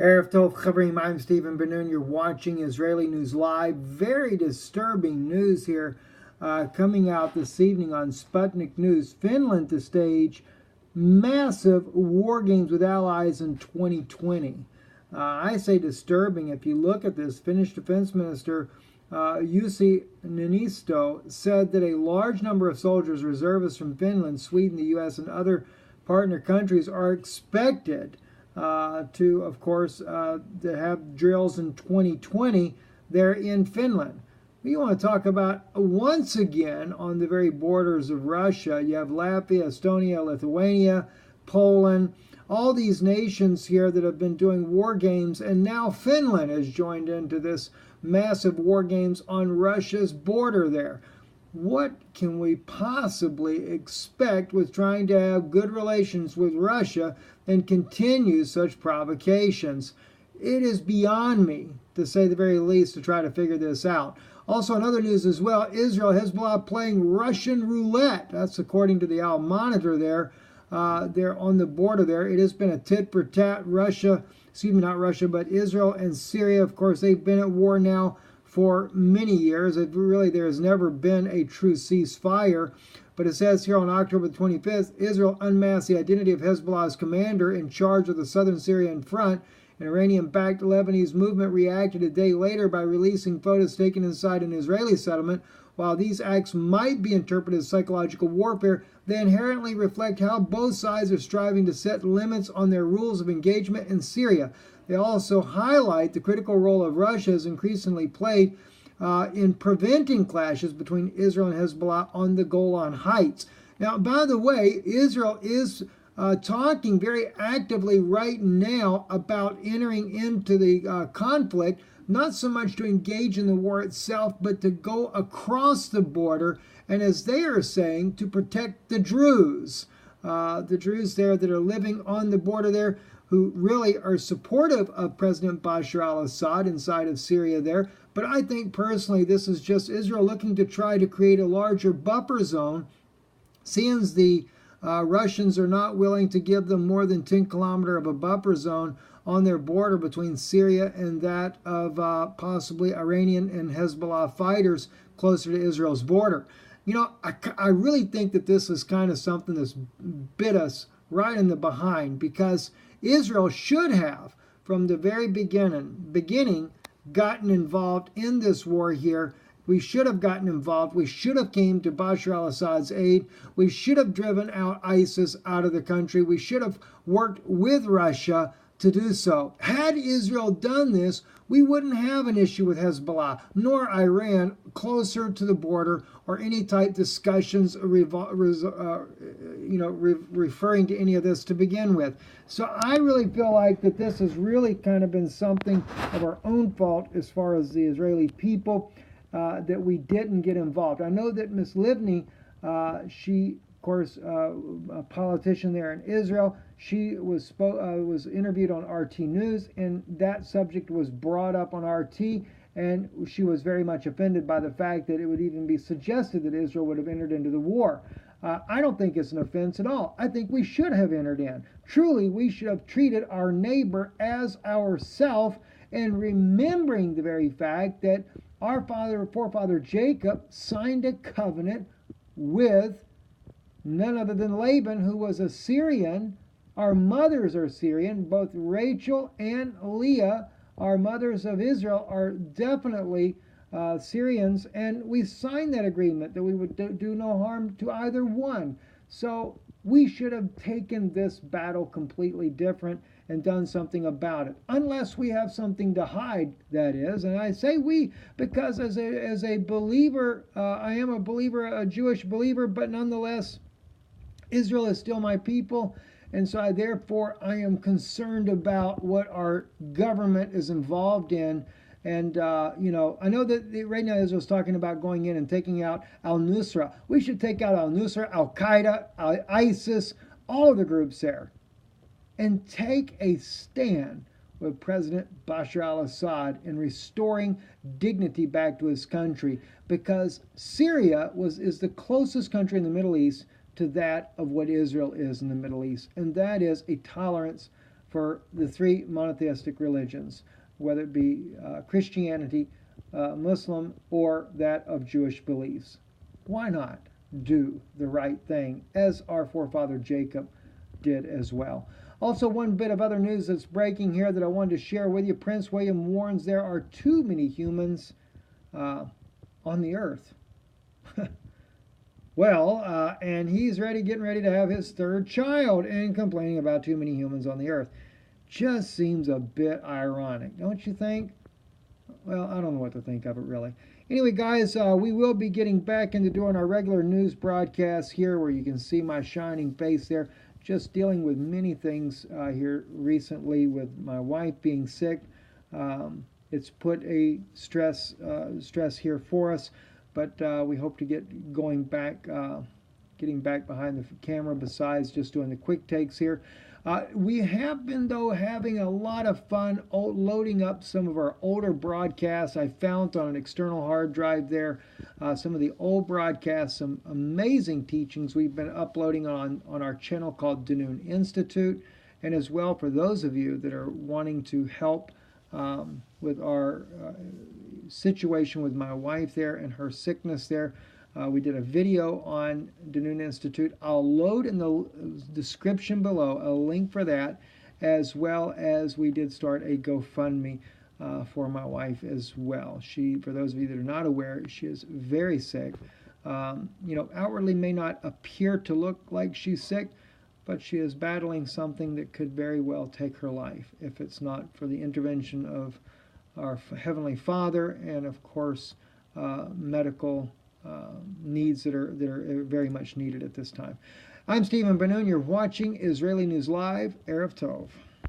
Erev Tov Chavrim, I'm Stephen Ben-Nun. You're watching Israeli News Live. Very disturbing news here coming out this evening on Sputnik News. Finland to stage massive war games with allies in 2020. I say disturbing. If you look at this, Finnish Defense Minister Jussi Niinisto said that a large number of soldiers, reservists from Finland, Sweden, the U.S., and other partner countries are expected to, of course, to have drills in 2020 there in Finland. We want to talk about, once again, on the very borders of Russia, you have Latvia, Estonia, Lithuania, Poland, all these nations here that have been doing war games, and now Finland has joined into this massive war games on Russia's border there. What can we possibly expect with trying to have good relations with Russia and continue such provocations? It is beyond me, to say the very least, to try to figure this out. Also, in other news as well, Israel, Hezbollah playing Russian roulette. That's according to the Al Monitor there. They're on the border there. It has been a tit for tat. Israel and Syria, of course, they've been at war now for many years. There has never been a true ceasefire. But it says here on October the 25th, Israel unmasked the identity of Hezbollah's commander in charge of the southern Syrian front. An Iranian-backed Lebanese movement reacted a day later by releasing photos taken inside an Israeli settlement. While these acts might be interpreted as psychological warfare, they inherently reflect how both sides are striving to set limits on their rules of engagement in Syria. They also highlight the critical role of Russia has increasingly played in preventing clashes between Israel and Hezbollah on the Golan Heights. Now, by the way, Israel is talking very actively right now about entering into the conflict, not so much to engage in the war itself, but to go across the border, and as they are saying, to protect the Druze there that are living on the border there, who really are supportive of President Bashar al-Assad inside of Syria there. But I think personally this is just Israel looking to try to create a larger buffer zone, seeing as the Russians are not willing to give them more than 10 kilometers of a buffer zone on their border between Syria and that of possibly Iranian and Hezbollah fighters closer to Israel's border. You know, I really think that this is kind of something that's bit us right in the behind, because Israel should have, from the very beginning, gotten involved in this war here. We should have gotten involved. We should have came to Bashar al-Assad's aid. We should have driven out ISIS out of the country. We should have worked with Russia to do so. Had Israel done this, we wouldn't have an issue with Hezbollah, nor Iran closer to the border, or any type discussions referring to any of this to begin with. So I really feel like that this has really kind of been something of our own fault as far as the Israeli people, that we didn't get involved. I know that Ms. Livni, she, of course, a politician there in Israel, she was interviewed on RT News, and that subject was brought up on RT, and she was very much offended by the fact that it would even be suggested that Israel would have entered into the war. I don't think it's an offense at all. I think we should have entered in. Truly, we should have treated our neighbor as ourself, and remembering the very fact that our forefather Jacob signed a covenant with none other than Laban, who was a Syrian. Our mothers are Syrian. Both Rachel and Leah, our mothers of Israel, are definitely Syrians, and we signed that agreement that we would do no harm to either one. So we should have taken this battle completely different and done something about it, unless we have something to hide, that is. And I say we, because as a believer, I am a believer, a Jewish believer, but nonetheless, Israel is still my people, and so I am concerned about what our government is involved in. And, I know that right now Israel's talking about going in and taking out al-Nusra. We should take out al-Nusra, al-Qaeda, ISIS, all of the groups there, and take a stand with President Bashar al-Assad in restoring dignity back to his country, because Syria is the closest country in the Middle East to that of what Israel is in the Middle East, and that is a tolerance for the three monotheistic religions, whether it be Christianity, Muslim, or that of Jewish beliefs. Why not do the right thing, as our forefather Jacob did as well? Also, one bit of other news that's breaking here that I wanted to share with you. Prince William warns there are too many humans on the earth. Well, and he's getting ready to have his third child and complaining about too many humans on the earth. Just seems a bit ironic, don't you think? Well, I don't know what to think of it, really. Anyway, guys, we will be getting back into doing our regular news broadcasts here where you can see my shining face there. Just dealing with many things here recently with my wife being sick. It's put a stress here for us. But we hope to get getting back behind the camera besides just doing the quick takes here. We have been, though, having a lot of fun loading up some of our older broadcasts. I found on an external hard drive there some of the old broadcasts, some amazing teachings we've been uploading on our channel called Danoon Institute. And as well, for those of you that are wanting to help with our situation with my wife there and her sickness there. We did a video on Danoon Institute. I'll load in the description below a link for that, as well as we did start a GoFundMe for my wife as well. For those of you that are not aware, she is very sick. Outwardly may not appear to look like she's sick, but she is battling something that could very well take her life if it's not for the intervention of our Heavenly Father, and of course medical needs that are very much needed at this time. I'm Stephen Benoon. You're watching Israeli News Live, Erev Tov.